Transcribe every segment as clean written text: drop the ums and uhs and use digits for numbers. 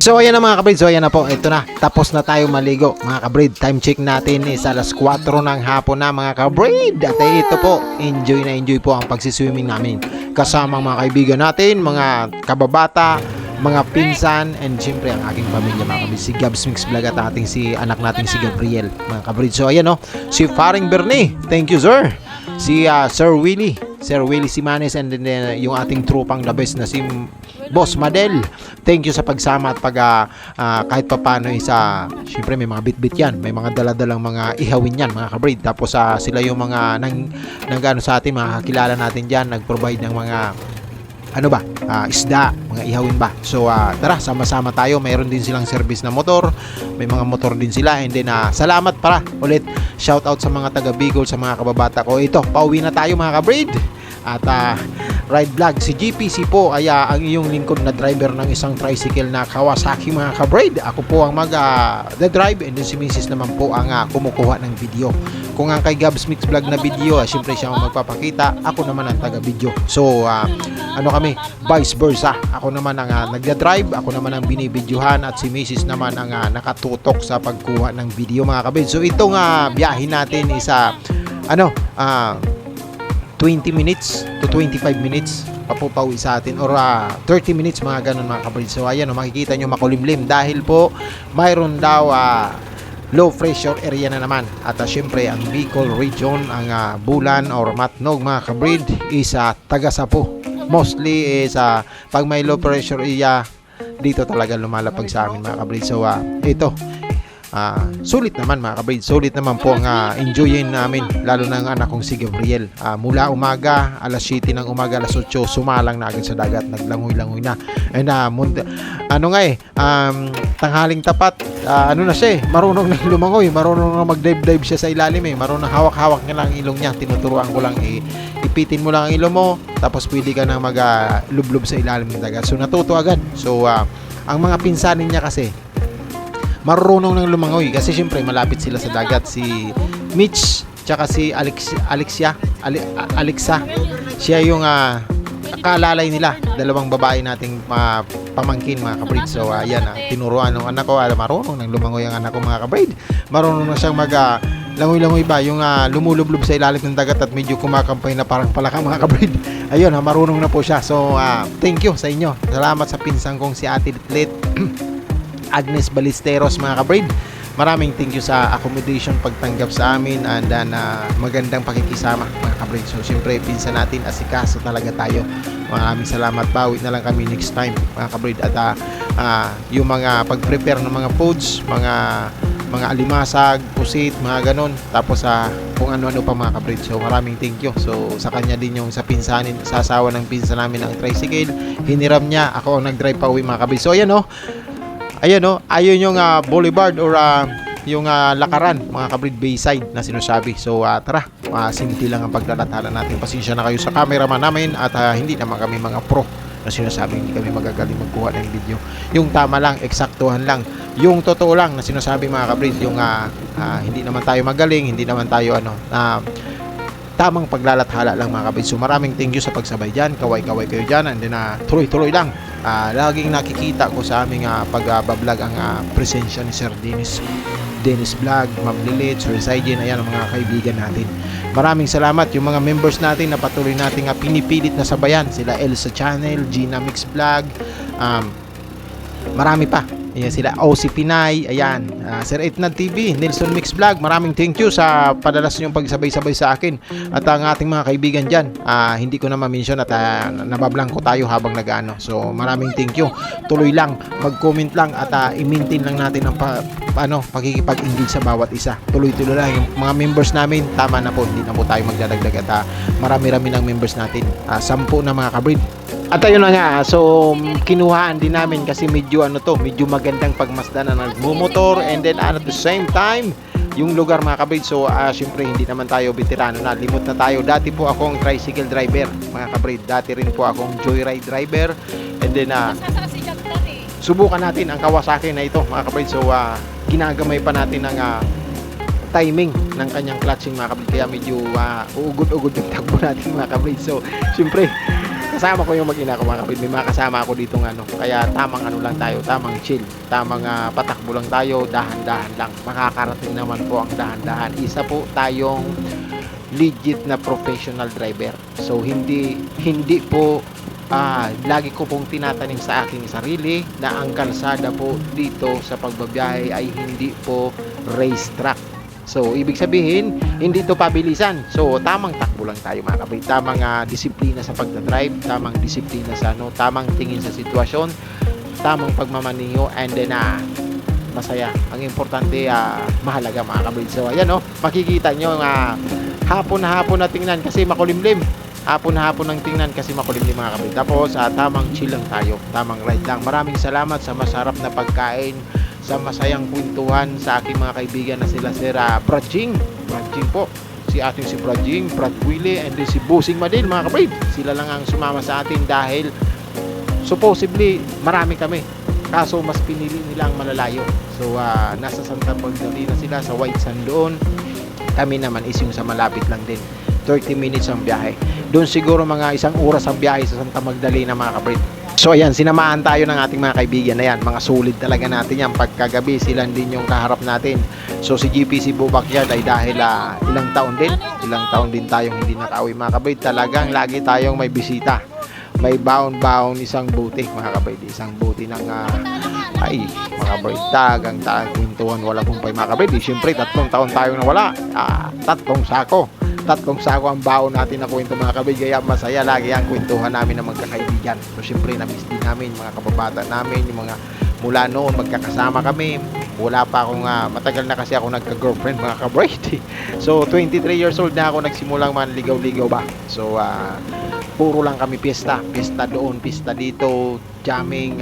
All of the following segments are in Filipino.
So ayan na mga kabrid, so ayan na po, ito na, tapos na tayo maligo mga kabrid. Time check natin is alas 4 ng hapon na mga kabrid. At ito po, enjoy na enjoy po ang pagsiswimming namin kasama mga kaibigan natin, mga kababata, mga pinsan, and syempre ang aking pamilya mga kabrid, si Gabs Mix Vlog at ating si anak nating si Gabriel mga kabrid. So ayan o, si Faring Bernie, thank you sir. Si Sir Willie Simanes, and then yung ating tropang the best na si Boss Madel. Thank you sa pagsama at kahit papano isa, syempre may mga bit-bit yan, may mga daladalang mga ihawin yan mga kabrid. Tapos sila yung mga nang sa atin, mga kakilala natin dyan, nag-provide ng mga isda, mga ihawin ba. So tara, sama-sama tayo. Mayroon din silang service na motor, may mga motor din sila. And then salamat para ulit, shout out sa mga taga Bicol, sa mga kababata ko. Ito, pauwi na tayo mga kabrid. At Ride Vlog, si GPC po ay ang iyong lingkod na driver ng isang tricycle na Kawasaki mga kabrid. Ako po ang mag-drive, and then si Mrs. naman po ang kumukuha ng video. Kung ang kay Gabs Mix Vlog na video, syempre siya ang magpapakita, ako naman ang taga-video. So kami, vice versa. Ako naman ang nagda-drive, ako naman ang binibidyohan, at si Mrs. naman ang nakatutok sa pagkuha ng video mga kabrid. So itong biyahe natin is 20 minutes to 25 minutes papupawi sa atin, or 30 minutes mga ganun mga kabrid. So ayan, makikita nyo makulimlim dahil po mayroon daw low pressure area na naman. At syempre ang Bicol region, ang Bulan or Matnog mga kabrid is taga-Sapo. Mostly is pag may low pressure area dito talaga lumalapag sa amin mga kabrid. So ito, sulit naman mga kabrid, sulit naman po ang enjoyin namin, lalo na ang anak kong si Gabriel. Mula umaga, alas 7 ng umaga, alas 8, sumalang na agad sa dagat, naglangoy-langoy na. And tanghaling tapat, na siya marunong na lumangoy, marunong na mag-dive siya sa ilalim marunong hawak-hawak niya lang ilong niya. Tinuturuan ko lang ipitin mo lang ang ilong mo, tapos pwede ka nang mag-lublob sa ilalim ng dagat. So natuto agad. So ang mga pinsanin niya kasi marunong nang lumangoy, kasi syempre malapit sila sa dagat. Si Mitch tsaka si Alexa, siya yung kalalay nila, dalawang babae nating pamangkin mga kabrid. So ayan, tinuruan ng anak ko, marunong nang lumangoy ang anak ko mga kabrid. Marunong na siyang langoy-langoy ba, yung lumulublob sa ilalim ng dagat at medyo kumakampay na parang palaka mga kabrid. Ayun, marunong na po siya. So thank you sa inyo, salamat sa pinsang kong si Ate Litlit Agnes Balisteros mga kabrid. Maraming thank you sa accommodation, pagtanggap sa amin, and then magandang pakikisama mga kabrid. So siyempre pinsan natin, asikaso talaga tayo. Maraming salamat, bawit na lang kami next time mga kabrid. At yung mga pag-prepare ng mga foods, mga alimasag, pusit, mga ganon, tapos kung ano-ano pa mga kabrid. So maraming thank you. So sa kanya din yung sa asawa ng pinsan namin ng tricycle, hiniram niya, ako ang nag-drive pa uwi mga kabrid. So ayun yung boulevard or yung lakaran mga kabrid, Bayside na sinasabi. So tara, simple lang ang paglalathala natin. Pasensya na kayo sa cameraman namin, at hindi naman kami mga pro na sinasabi, hindi kami magagaling magkuha ng video. Yung tama lang, eksaktuhan lang, yung totoo lang na sinasabi mga kabrid. Yung hindi naman tayo magaling, hindi naman tayo tamang paglalathala lang mga kabrid. So maraming thank you sa pagsabay dyan, kaway-kaway kayo dyan, and then tuloy-tuloy lang. Laging nakikita ko sa aming pag-vlog ang presensya ni Sir Dennis Vlog, Ma'am Lilith, Sir Saijin, ayan ang mga kaibigan natin. Maraming salamat yung mga members natin na patuloy nating pinipilit na sabayan, sila Elsa Channel, Gina Mix Vlog, marami pa. Ayan sila, OC Pinay, ayan, Sir Etnad TV, Nelson Mix Vlog. Maraming thank you sa padalas niyong pagsabay-sabay sa akin at ang ating mga kaibigan dyan. Hindi ko na ma-mention at nabablangko tayo habang nag-ano. So maraming thank you. Tuloy lang, mag-comment lang at i-maintain lang natin ang pakikipag-engage sa bawat isa. Tuloy-tuloy lang. Yung mga members namin, tama na po, hindi na po tayo magdadagdag at marami-rami ng members natin. 10 na mga kabrid. At ayun na nga, so kinuhaan din namin kasi medyo magandang pagmasdan na nagmumotor, and then at the same time yung lugar mga kabrid. So syempre hindi naman tayo veterano na, limot na tayo. Dati po akong tricycle driver mga kabrid, dati rin po akong joyride driver, and then subukan natin ang Kawasaki na ito mga kabrid. So ginagamay pa natin ang timing ng kanyang clutching mga kabrid, kaya medyo uugod-ugod yung takbo natin mga kabrid. So syempre kasama ko yung mag-ina ko mga kabrid. May mga kasama ako dito ng ano. Kaya tamang ano lang tayo, tamang chill. Tamang patakbo lang tayo, dahan-dahan lang. Makakarating naman po ang dahan-dahan. Isa po tayong legit na professional driver. So hindi po lagi ko pong tinatanim sa aking sarili na ang kalsada po dito sa pagbabiyahe ay hindi po racetrack. So ibig sabihin hindi to pabilisan. So tamang takbo lang tayo mga kabrid. Tamang disiplina sa pagdadrive, tamang disiplina sa ano, tamang tingin sa sitwasyon, tamang pagmamaneho, and then masaya. Ang importante mahalaga mga kabrid. So ayan makikita nyo hapon na hapon na tingnan kasi makulimlim. Hapon na hapon ng tingnan kasi makulimlim mga kabrid. Tapos tamang chill lang tayo, tamang ride lang. Maraming salamat sa masarap na pagkain, sa masayang kwentuhan sa aking mga kaibigan na sila Sir Bradjing po, si Bradjing, Brad Willie, and si Busing Madil mga kabrid. Sila lang ang sumama sa atin dahil supposedly marami kami, kaso mas pinili nila ang malalayo. So nasa Santa Magdalena sila, sa White Sand doon. Kami naman is yung sa malapit lang din, 30 minutes ang biyahe. Doon siguro mga 1 oras ang biyahe sa Santa Magdalena mga kabrid. So ayan, sinamahan tayo ng ating mga kaibigan. Ayan, mga solid talaga natin yan. Pagkagabi sila din yung kaharap natin. So si GPC Backyard ay dahil ilang taon din tayong hindi nakauwi mga kabrid. Talagang lagi tayong may bisita. May baon-baon isang buti mga kabrid. Isang buti ng mga kabrid, tagang kwentuhan, wala pong pay mga kabrid. Siyempre 3 taon tayong nawala. 3 sako ang baon natin na kwento mga kabrid. Kaya masaya lagi ang kwentuhan namin ng magkakaibigan. So siyempre na-miss din namin mga kababata namin, yung mga mula noon magkakasama kami. Wala pa akong matagal na kasi ako nagka-girlfriend mga kabrid. So 23 years old na ako nagsimulang manligaw-ligaw ba. So puro lang kami pista doon, pista dito, jamming,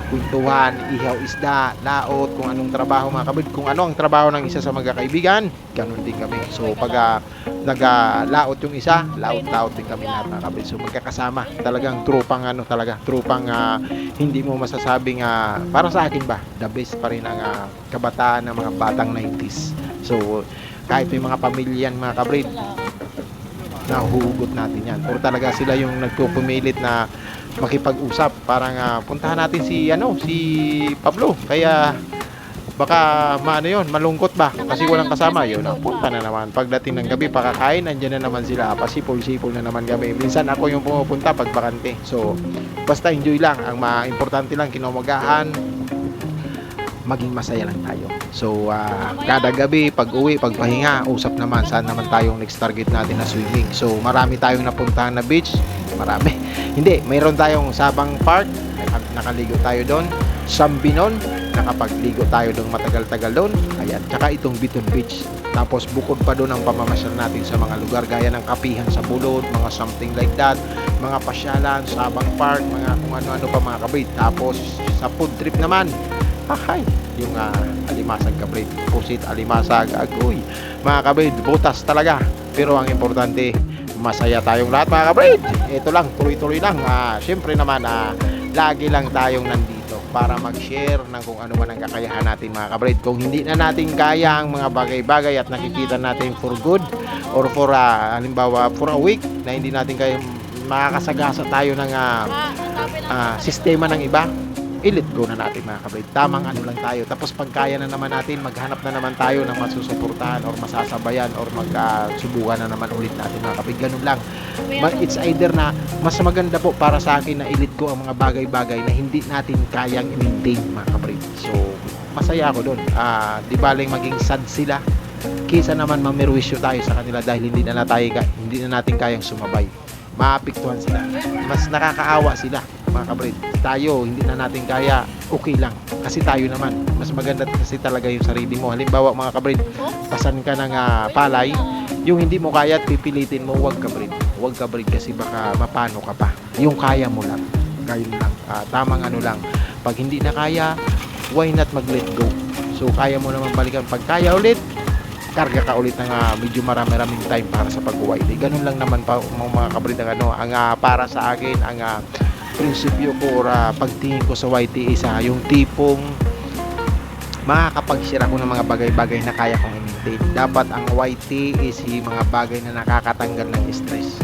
kwentuhan, ihaw isda, laot, kung anong trabaho mga kabrid. Kung ano ang trabaho ng isa sa magkakaibigan, ganun din kami. So pag nag-laot yung isa, laot din kami lahat mga kabrid. So magkakasama, talagang trupang hindi mo masasabing para sa akin ba, the best pa rin ang kabataan ng mga batang 90s. So kahit may mga pamilyan mga kabrid, nahuhugot natin yan. Puro talaga sila yung nagpupumilit na makipag-usap. Parang puntahan natin si Pablo. Kaya baka malungkot ba kasi walang kasama. Yun, punta na naman. Pagdating ng gabi, pakakain, andyan na naman sila. Pasipol-sipol na naman kami. Minsan ako yung pumupunta pag bakante. So basta enjoy lang. Ang importante lang, kinumagahan, maging masaya lang tayo. So kada gabi, pag uwi, pag pahinga, usap naman saan naman tayong next target natin na swimming. So marami tayong napuntahan na beach. Marami. Hindi, mayroon tayong Sabang Park, nakaligo tayo doon. Sambinon, nakapagligo tayo doon matagal-tagal doon. Ayan, tsaka itong Biton Beach. Tapos bukod pa doon ang pamamasyal natin sa mga lugar gaya ng Kapihan sa Bulod, mga something like that, mga pasyalan, Sabang Park, mga kung ano-ano pa mga kabrid. Tapos sa food trip naman, yung alimasag kabrid, pusit, alimasag, agoy mga kabrid, butas talaga. Pero ang importante, masaya tayong lahat mga kabrid. Ito lang, tuloy-tuloy lang. Siyempre naman, lagi lang tayong nandito para mag-share ng kung ano man ang kakayahan natin mga kabrid. Kung hindi na natin kaya ang mga bagay-bagay at nakikita natin for good or for halimbawa for a week na hindi natin kaya makakasagasa tayo ng sistema ng iba, i-let go na natin mga kabrid. Tamang ano lang tayo. Tapos pag kaya na naman natin, maghanap na naman tayo ng masusuportahan or masasabayan or magsubukan na naman ulit natin mga kabrid. Ganun lang. It's either na mas maganda po para sa akin na i-let go ang mga bagay-bagay na hindi natin kayang i-maintain mga kabrid. So masaya ako doon. Di baling maging sad sila kaysa naman mamirwisyo tayo sa kanila dahil hindi na natin kayang sumabay. Maapektuhan sila. Mas nakakaawa sila mga kabrid. Tayo, hindi na natin kaya, okay lang. Kasi tayo naman, mas maganda kasi talaga yung sarili mo. Halimbawa mga kabrid, pasan ka ng palay, yung hindi mo kaya at pipilitin mo, huwag kabrid. Huwag kabrid kasi baka mapano ka pa. Yung kaya mo lang. Gayun lang. Tamang ano lang. Pag hindi na kaya, why not mag-let go? So, kaya mo naman balikan. Pag kaya ulit, karga ka ulit ng medyo maraming time para sa pag-YT. Ganun lang naman pa mga kabrid ang para sa akin, ang prinsipyo ko or pagtingin ko sa YT isa yung tipong makakapag-share ako ng mga bagay-bagay na kaya kong i-maintain. Dapat ang YT is yung mga bagay na nakakatanggal ng stress.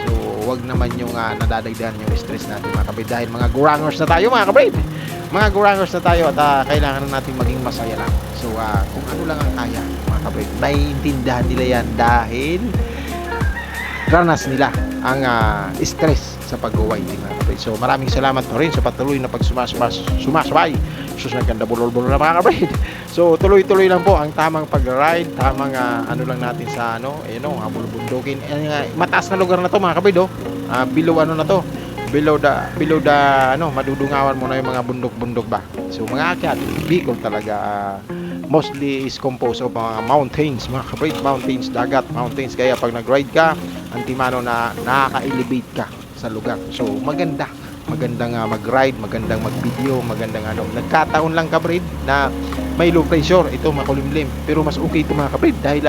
So wag naman yung nadadagdagan yung stress natin mga kabrid, dahil mga gurangers na tayo mga kabrid, mga gurangers na tayo, at kailangan natin maging masaya lang. So kung ano lang ang kaya mga kabrid, naiintindihan nila yan dahil ranas nila ang stress sa pag-winding mga kabrid. So maraming salamat po rin sa patuloy na sumasabay. Sus, nagkanda bulol-bulol na mga kabrid. So tuloy-tuloy lang po ang tamang pag-ride, tamang ano lang natin sa bulubundukin. Mataas na lugar na to mga kabrid, below na to, below the madudungawan mo na yung mga bundok-bundok ba. So mga akyat, Bicol talaga mostly is composed of mga mountains mga kabrid, mountains, dagat, mountains. Kaya pag nag-ride ka, antimano na nakaka-elevate ka sa lugar. So magandang mag-ride, magandang mag-video, magandang nagkataon lang kabrid na may low pressure, ito makulimlim, pero mas okay ito mga kabrid dahil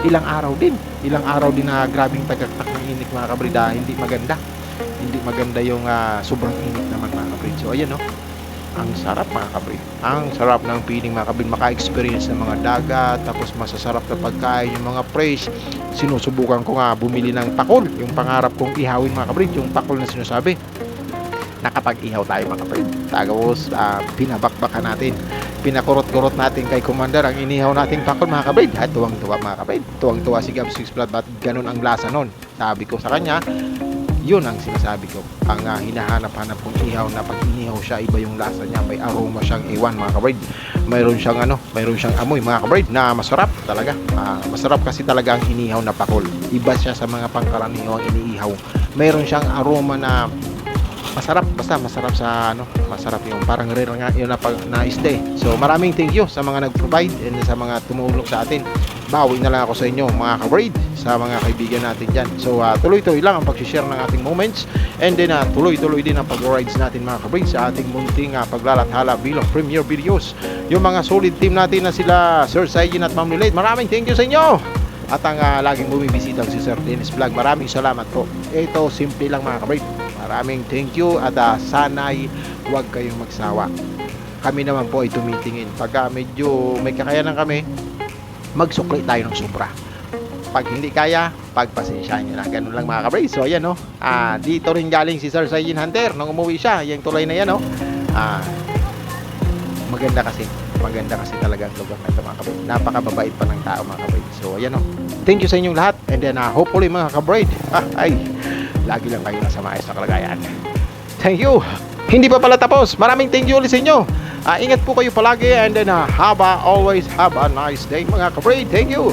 ilang araw din na grabing tagaktak ng init mga kabrid, hindi maganda yung sobrang init naman mga kabrid. So ayan ang sarap mga kabrid, ang sarap ng feeling mga kabrid, maka-experience ng mga dagat, tapos masasarap na pagkain, yung mga fresh. Sinusubukan ko nga bumili ng pakol, yung pangarap kong ihawin mga kabrid, yung pakol na sinasabi. Nakapag-ihaw tayo mga kabrid, tapos pinabakbakan natin, pinakurot-kurot natin kay Commander ang inihaw nating pakol mga kabrid. At tuwang-tuwa mga kabrid, tuwang-tuwa si Gab Six Blood, ba't ganun ang lasa nun? Sabi ko sa kanya, yun ang sinasabi ko, ang hinahanap-hanap kong ihaw, na pag inihaw siya, iba yung lasa niya, may aroma siyang iwan mga kabrid, mayroon siyang amoy mga kabrid na masarap talaga. Masarap kasi talaga ang inihaw na pakol, iba siya sa mga pangkaraniwang iniihaw, mayroon siyang aroma na masarap, basta masarap sa masarap yung parang rare nga yun na isda. So maraming thank you sa mga nag-provide and sa mga tumulong sa atin. Bawi na lang ako sa inyo mga kabrid, sa mga kaibigan natin dyan. So tuloy-tuloy lang ang pag-share ng ating moments, and then tuloy-tuloy din ang pag-rides natin mga kabrid sa ating munting paglalathala bilang premiere videos. Yung mga solid team natin na sila Sir Saijin at Ma'am Lilith, maraming thank you sa inyo. At ang laging bumibisita si Sir Dennis Vlog, maraming salamat po. Ito simple lang mga kabrid. Maraming thank you, at sana'y huwag kayong magsawa. Kami naman po ay tumitingin. Pagka medyo may kakayanan kami, magsukli tayo ng supra. Pag hindi kaya, pagpasensyahan nyo na. Ganun lang mga kabrid. So ayan dito rin galing si Sir Saijin Hunter nung umuwi siya. Yung tulay na yan maganda kasi talaga ang lugar na ito mga kabrid. Napakababait pa ng tao mga kabrid. So ayan thank you sa inyong lahat, and then hopefully mga kabrid lagi lang kayo nasa maayos na kalagayan. Thank you. Hindi pa pala tapos. Maraming thank you ulit sa inyo. Ingat po kayo palagi, and then always have a nice day mga kabrid. Thank you.